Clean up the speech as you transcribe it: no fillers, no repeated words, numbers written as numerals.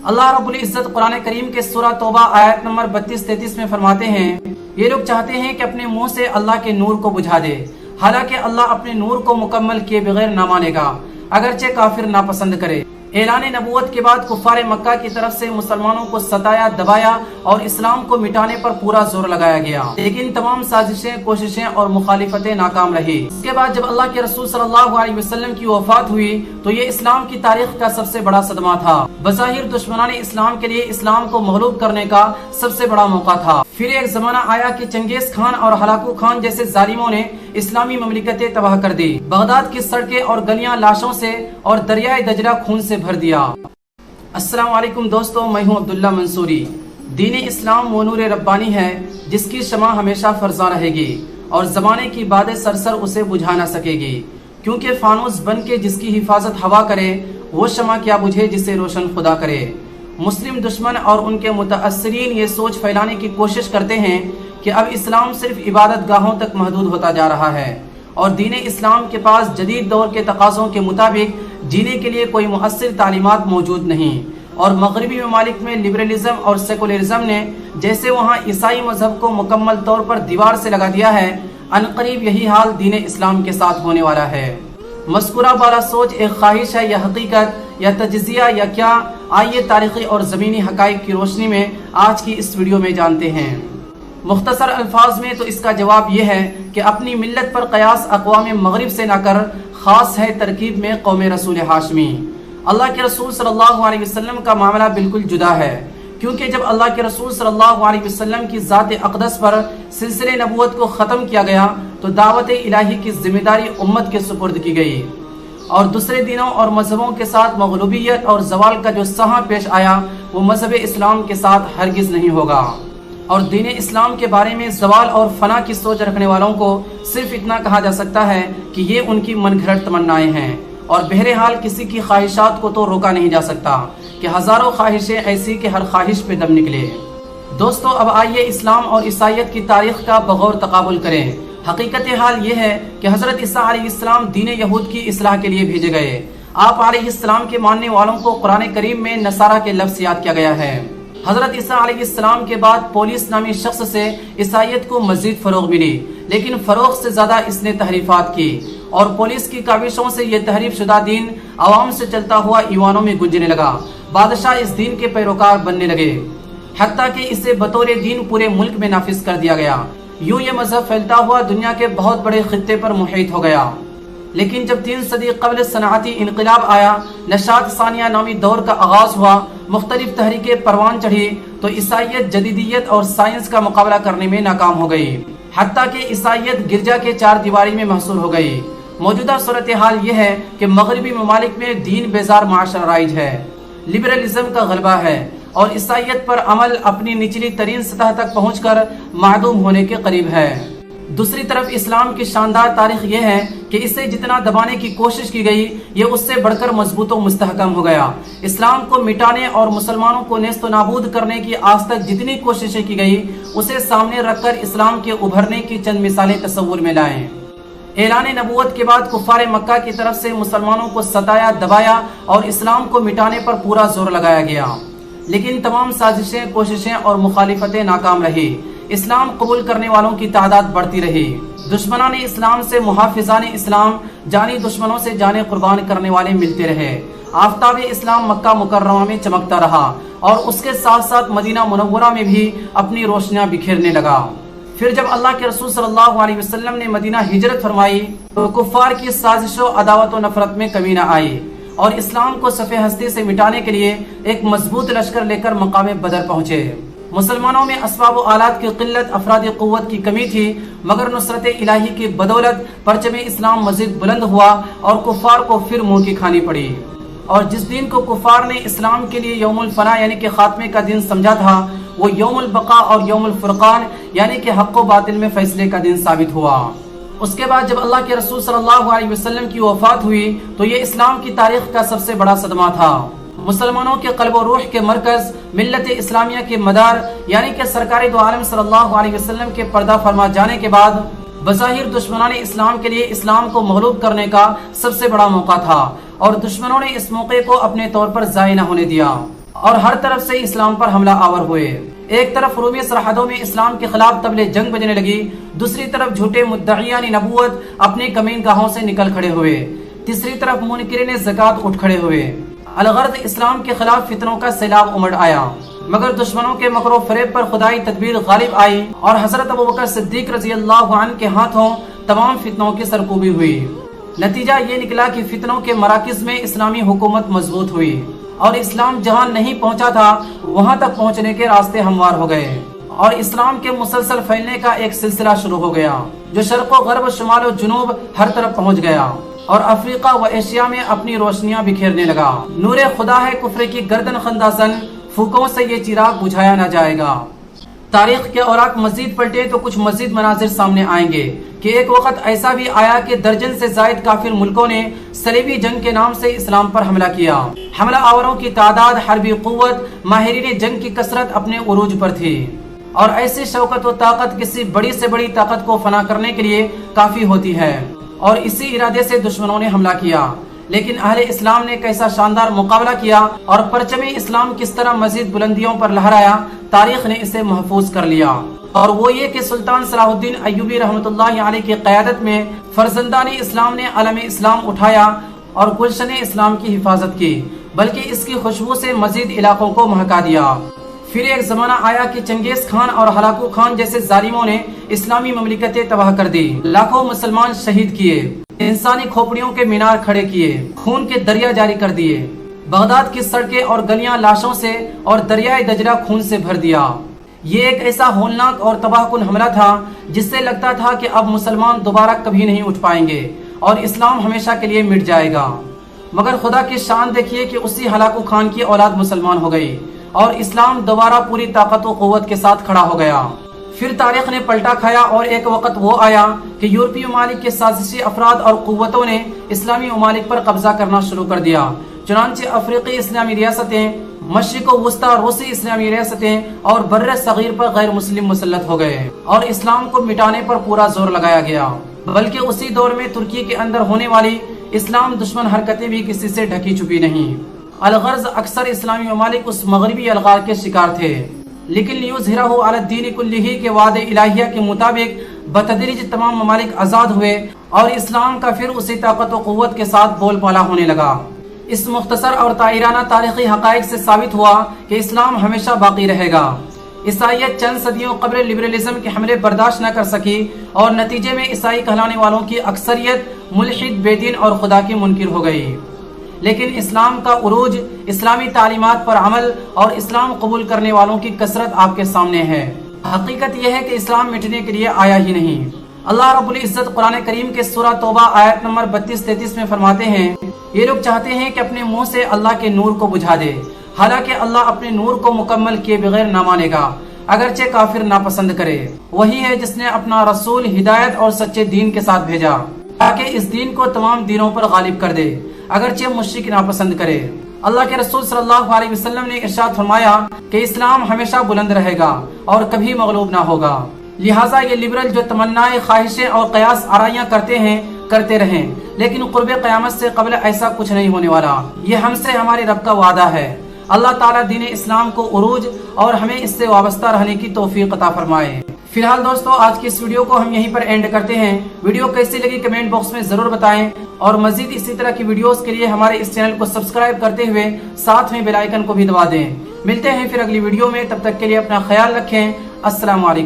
اللہ رب العزت قرآن کریم کے سورہ توبہ آیت نمبر 32-33 میں فرماتے ہیں، یہ لوگ چاہتے ہیں کہ اپنے منہ سے اللہ کے نور کو بجھا دے، حالانکہ اللہ اپنے نور کو مکمل کیے بغیر نہ مانے گا، اگرچہ کافر ناپسند کرے۔ اعلان نبوت کے بعد کفار مکہ کی طرف سے مسلمانوں کو ستایا، دبایا اور اسلام کو مٹانے پر پورا زور لگایا گیا، لیکن تمام سازشیں، کوششیں اور مخالفتیں ناکام رہی۔ اس کے بعد جب اللہ کے رسول صلی اللہ علیہ وسلم کی وفات ہوئی تو یہ اسلام کی تاریخ کا سب سے بڑا صدمہ تھا۔ بظاہر دشمنان اسلام کے لیے اسلام کو مغلوب کرنے کا سب سے بڑا موقع تھا۔ پھر ایک زمانہ آیا کہ چنگیز خان اور ہلاکو خان جیسے ظالموں نے اسلامی مملکتیں تباہ کر دی، بغداد کی سڑکیں اور گلیاں لاشوں سے اور دریائے دجلہ خون سے بھر دیا۔ السلام علیکم دوستو، میں ہوں عبداللہ منصوری۔ دین اسلام وہ نور ربانی ہے جس کی شمع ہمیشہ فرزاں رہے گی اور زمانے کی باد سرسر اسے بجھا نہ سکے گی، کیونکہ فانوس بن کے جس کی حفاظت ہوا کرے وہ شمع کیا بجھے جسے روشن خدا کرے۔ مسلم دشمن اور ان کے متاثرین یہ سوچ پھیلانے کی کوشش کرتے ہیں کہ اب اسلام صرف عبادت گاہوں تک محدود ہوتا جا رہا ہے اور دین اسلام کے پاس جدید دور کے تقاضوں کے مطابق جینے کے لیے کوئی مؤثر تعلیمات موجود نہیں، اور مغربی ممالک میں لبرلزم اور سیکولرزم نے جیسے وہاں عیسائی مذہب کو مکمل طور پر دیوار سے لگا دیا ہے، عنقریب یہی حال دین اسلام کے ساتھ ہونے والا ہے۔ مذکورہ بالا سوچ ایک خواہش ہے یا حقیقت یا تجزیہ یا کیا؟ آئیے تاریخی اور زمینی حقائق کی روشنی میں آج کی اس ویڈیو میں جانتے ہیں۔ مختصر الفاظ میں تو اس کا جواب یہ ہے کہ اپنی ملت پر قیاس اقوام مغرب سے نہ کر خاص ہے ترکیب میں قوم رسول ہاشمی۔ اللہ کے رسول صلی اللہ علیہ وسلم کا معاملہ بالکل جدا ہے، کیونکہ جب اللہ کے رسول صلی اللہ علیہ وسلم کی ذات اقدس پر سلسلے نبوت کو ختم کیا گیا تو دعوت الہی کی ذمہ داری امت کے سپرد کی گئی، اور دوسرے دینوں اور مذہبوں کے ساتھ مغلوبیت اور زوال کا جو سہاں پیش آیا وہ مذہب اسلام کے ساتھ ہرگز نہیں ہوگا۔ اور دین اسلام کے بارے میں زوال اور فنا کی سوچ رکھنے والوں کو صرف اتنا کہا جا سکتا ہے کہ یہ ان کی من گھڑت تمنائیں ہیں، اور بہرحال کسی کی خواہشات کو تو روکا نہیں جا سکتا کہ ہزاروں خواہشیں ایسی کہ ہر خواہش پہ دم نکلے۔ دوستو اب آئیے اسلام اور عیسائیت کی تاریخ کا بغور تقابل کریں۔ حقیقت حال یہ ہے کہ حضرت عیسیٰ علیہ السلام دین یہود کی اصلاح کے لیے بھیجے گئے۔ آپ علیہ السلام کے ماننے والوں کو قرآن کریم میں نصارہ کے لفظ یاد کیا گیا ہے۔ حضرت عیسیٰ علیہ السلام کے بعد پولس نامی شخص سے عیسائیت کو مزید فروغ ملی، لیکن فروغ سے زیادہ اس نے تحریفات کی، اور پولیس کی کاوشوں سے یہ تحریف شدہ دین عوام سے چلتا ہوا ایوانوں میں گونجنے لگا۔ بادشاہ اس دین کے پیروکار بننے لگے، حتیٰ کہ اسے بطور دین پورے ملک میں نافذ کر دیا گیا۔ یوں یہ مذہب پھیلتا ہوا دنیا کے بہت بڑے خطے پر محیط ہو گیا۔ لیکن جب 3 صدی قبل صنعتی انقلاب آیا، نشاط ثانیہ نامی دور کا آغاز ہوا، مختلف تحریکیں پروان چڑھی، تو عیسائیت جدیدیت اور سائنس کا مقابلہ کرنے میں ناکام ہو گئی، حتیٰ کہ عیسائیت گرجا کے 4 دیواری میں محصور ہو گئی۔ موجودہ صورتحال یہ ہے کہ مغربی ممالک میں دین بیزار معاشرہ رائج ہے، لبرلزم کا غلبہ ہے، اور عیسائیت پر عمل اپنی نچلی ترین سطح تک پہنچ کر معدوم ہونے کے قریب ہے۔ دوسری طرف اسلام کی شاندار تاریخ یہ ہے کہ اسے جتنا دبانے کی کوشش کی گئی یہ اس سے بڑھ کر مضبوط و مستحکم ہو گیا۔ اسلام کو مٹانے اور مسلمانوں کو نیست و نابود کرنے کی آج تک جتنی کوششیں کی گئی اسے سامنے رکھ کر اسلام کے ابھرنے کی چند مثالیں تصور میں لائیں۔ اعلان نبوت کے بعد کفار مکہ کی طرف سے مسلمانوں کو ستایا، دبایا اور اسلام کو مٹانے پر پورا زور لگایا گیا، لیکن تمام سازشیں، کوششیں اور مخالفتیں ناکام رہی۔ اسلام قبول کرنے والوں کی تعداد بڑھتی رہی۔ دشمنان اسلام سے محافظان اسلام، جانی دشمنوں سے جانیں قربان کرنے والے ملتے رہے۔ آفتاب اسلام مکہ مکرمہ میں چمکتا رہا اور اس کے ساتھ ساتھ مدینہ منورہ میں بھی اپنی روشنیاں بکھیرنے لگا۔ پھر جب اللہ کے رسول صلی اللہ علیہ وسلم نے مدینہ ہجرت فرمائی تو کفار کی سازش و عداوت و نفرت میں کمی نہ آئی، اور اسلام کو صفحہ ہستی سے مٹانے کے لیے ایک مضبوط لشکر لے کر مقام بدر پہنچے۔ مسلمانوں میں اسباب و آلات کی قلت، افرادی قوت کی کمی تھی، مگر نصرت الہی کی بدولت پرچم اسلام مزید بلند ہوا اور کفار کو پھر منہ کی کھانی پڑی۔ اور جس دین کو کفار نے اسلام کے لیے یوم الفنا یعنی کہ خاتمے کا دن سمجھا تھا، وہ یوم البقا اور یوم الفرقان یعنی کہ حق و باطل میں فیصلے کا دن ثابت ہوا۔ اس کے بعد جب اللہ کے رسول صلی اللہ علیہ وسلم کی وفات ہوئی تو یہ اسلام کی تاریخ کا سب سے بڑا صدمہ تھا۔ مسلمانوں کے قلب و روح کے مرکز، ملت اسلامیہ کے مدار یعنی کہ سرکار دو عالم صلی اللہ علیہ وسلم کے پردہ فرما جانے کے بعد بظاہر دشمنان اسلام کے لیے اسلام کو مغلوب کرنے کا سب سے بڑا موقع تھا، اور دشمنوں نے اس موقع کو اپنے طور پر ضائع نہ ہونے دیا اور ہر طرف سے اسلام پر حملہ آور ہوئے۔ ایک طرف رومی سرحدوں میں اسلام کے خلاف طبلِ جنگ بجنے لگی، دوسری طرف جھوٹے مدعیان نبوت اپنے کمین گاہوں سے نکل کھڑے ہوئے، تیسری طرف منکرین زکوٰۃ اٹھ کھڑے ہوئے۔ الغرض اسلام کے خلاف فتنوں کا سیلاب امڑ آیا، مگر دشمنوں کے مکر و فریب پر خدائی تدبیر غالب آئی اور حضرت ابوبکر صدیق رضی اللہ عنہ کے ہاتھوں تمام فتنوں کی سرکوبی ہوئی۔ نتیجہ یہ نکلا کہ فتنوں کے مراکز میں اسلامی حکومت مضبوط ہوئی اور اسلام جہاں نہیں پہنچا تھا وہاں تک پہنچنے کے راستے ہموار ہو گئے، اور اسلام کے مسلسل پھیلنے کا ایک سلسلہ شروع ہو گیا جو شرق و غرب، شمال و جنوب ہر طرف پہنچ گیا اور افریقہ و ایشیا میں اپنی روشنیاں بکھیرنے لگا۔ نور خدا ہے کفر کی گردن خندازن، پھوکوں سے یہ چراغ بجھایا نہ جائے گا۔ تاریخ کے اوراق مزید پلٹے تو کچھ مزید مناظر سامنے آئیں گے کہ ایک وقت ایسا بھی آیا کہ درجن سے زائد کافر ملکوں نے صلیبی جنگ کے نام سے اسلام پر حملہ کیا۔ حملہ آوروں کی تعداد، حربی قوت، ماہرین جنگ کی کثرت اپنے عروج پر تھی، اور ایسی شوکت و طاقت کسی بڑی سے بڑی طاقت کو فنا کرنے کے لیے کافی ہوتی ہے، اور اسی ارادے سے دشمنوں نے حملہ کیا۔ لیکن اہل اسلام نے کیسا شاندار مقابلہ کیا اور پرچم اسلام کس طرح مزید بلندیوں پر لہرایا، تاریخ نے اسے محفوظ کر لیا، اور وہ یہ کہ سلطان صلاح الدین ایوبی رحمۃ اللہ علیہ کی قیادت میں فرزندان اسلام نے علم اسلام اٹھایا اور گلشن اسلام کی حفاظت کی، بلکہ اس کی خوشبو سے مزید علاقوں کو مہکا دیا۔ پھر ایک زمانہ آیا کہ چنگیز خان اور ہلاکو خان جیسے ظالموں نے اسلامی مملکتیں تباہ کر دی، لاکھوں مسلمان شہید کیے، انسانی کھوپڑیوں کے مینار کھڑے کیے، خون کے دریا جاری کر دیے، بغداد کی سڑکیں اور گلیاں لاشوں سے اور دریائے دجلہ خون سے بھر دیا۔ یہ ایک ایسا ہولناک اور تباہ کن حملہ تھا جس سے لگتا تھا کہ اب مسلمان دوبارہ کبھی نہیں اٹھ پائیں گے اور اسلام ہمیشہ کے لیے مٹ جائے گا۔ مگر خدا کی شان دیکھیے کہ اسی ہلاکو خان کی اولاد مسلمان ہو گئی اور اسلام دوبارہ پوری طاقت و قوت کے ساتھ کھڑا ہو گیا۔ پھر تاریخ نے پلٹا کھایا اور ایک وقت وہ آیا کہ یورپی ممالک کے سازشی افراد اور قوتوں نے اسلامی ممالک پر قبضہ کرنا شروع کر دیا۔ چنانچہ افریقی اسلامی ریاستیں، مشرق و وسطی روسی اسلامی ریاستیں اور بر صغیر پر غیر مسلم مسلط ہو گئے اور اسلام کو مٹانے پر پورا زور لگایا گیا، بلکہ اسی دور میں ترکی کے اندر ہونے والی اسلام دشمن حرکتیں بھی کسی سے ڈھکی چھپی نہیں۔ الغرض اکثر اسلامی ممالک اس مغربی الغار کے شکار تھے، لیکن لیظہرہ علی الدین کلہ کے وعدے الہیہ کے مطابق بتدریج تمام ممالک آزاد ہوئے اور اسلام کا پھر اسی طاقت و قوت کے ساتھ بول بالا ہونے لگا۔ اس مختصر اور طائرانہ تاریخی حقائق سے ثابت ہوا کہ اسلام ہمیشہ باقی رہے گا۔ عیسائیت چند صدیوں قبل لبرلزم کے حملے برداشت نہ کر سکی اور نتیجے میں عیسائی کہلانے والوں کی اکثریت ملحد، بے دین اور خدا کی منکر ہو گئی۔ لیکن اسلام کا عروج، اسلامی تعلیمات پر عمل اور اسلام قبول کرنے والوں کی کثرت آپ کے سامنے ہے۔ حقیقت یہ ہے کہ اسلام مٹنے کے لیے آیا ہی نہیں۔ اللہ رب العزت قرآن کریم کے سورہ توبہ آیت نمبر 32-33 میں فرماتے ہیں، یہ لوگ چاہتے ہیں کہ اپنے منہ سے اللہ کے نور کو بجھا دے، حالانکہ اللہ اپنے نور کو مکمل کیے بغیر نہ مانے گا، اگرچہ کافر ناپسند کرے۔ وہی ہے جس نے اپنا رسول ہدایت اور سچے دین کے ساتھ بھیجا تاکہ اس دین کو تمام دینوں پر غالب کر دے، اگرچہ مشرک ناپسند کرے۔ اللہ کے رسول صلی اللہ علیہ وسلم نے ارشاد فرمایا کہ اسلام ہمیشہ بلند رہے گا اور کبھی مغلوب نہ ہوگا، لہٰذا یہ لبرل جو تمنائیں، خواہشیں اور قیاس آرائیاں کرتے ہیں کرتے رہیں، لیکن قرب قیامت سے قبل ایسا کچھ نہیں ہونے والا۔ یہ ہم سے ہمارے رب کا وعدہ ہے۔ اللہ تعالیٰ دین اسلام کو عروج اور ہمیں اس سے وابستہ رہنے کی توفیق عطا فرمائے۔ فی الحال دوستو آج کی اس ویڈیو کو ہم یہیں پر اینڈ کرتے ہیں۔ ویڈیو کیسی لگی کمنٹ باکس میں ضرور بتائیں، اور مزید اسی طرح کی ویڈیوز کے لیے ہمارے اس چینل کو سبسکرائب کرتے ہوئے ساتھ میں بیل آئیکن کو بھی دبا دیں۔ ملتے ہیں پھر اگلی ویڈیو میں، تب تک کے لیے اپنا خیال رکھیں۔ السلام علیکم۔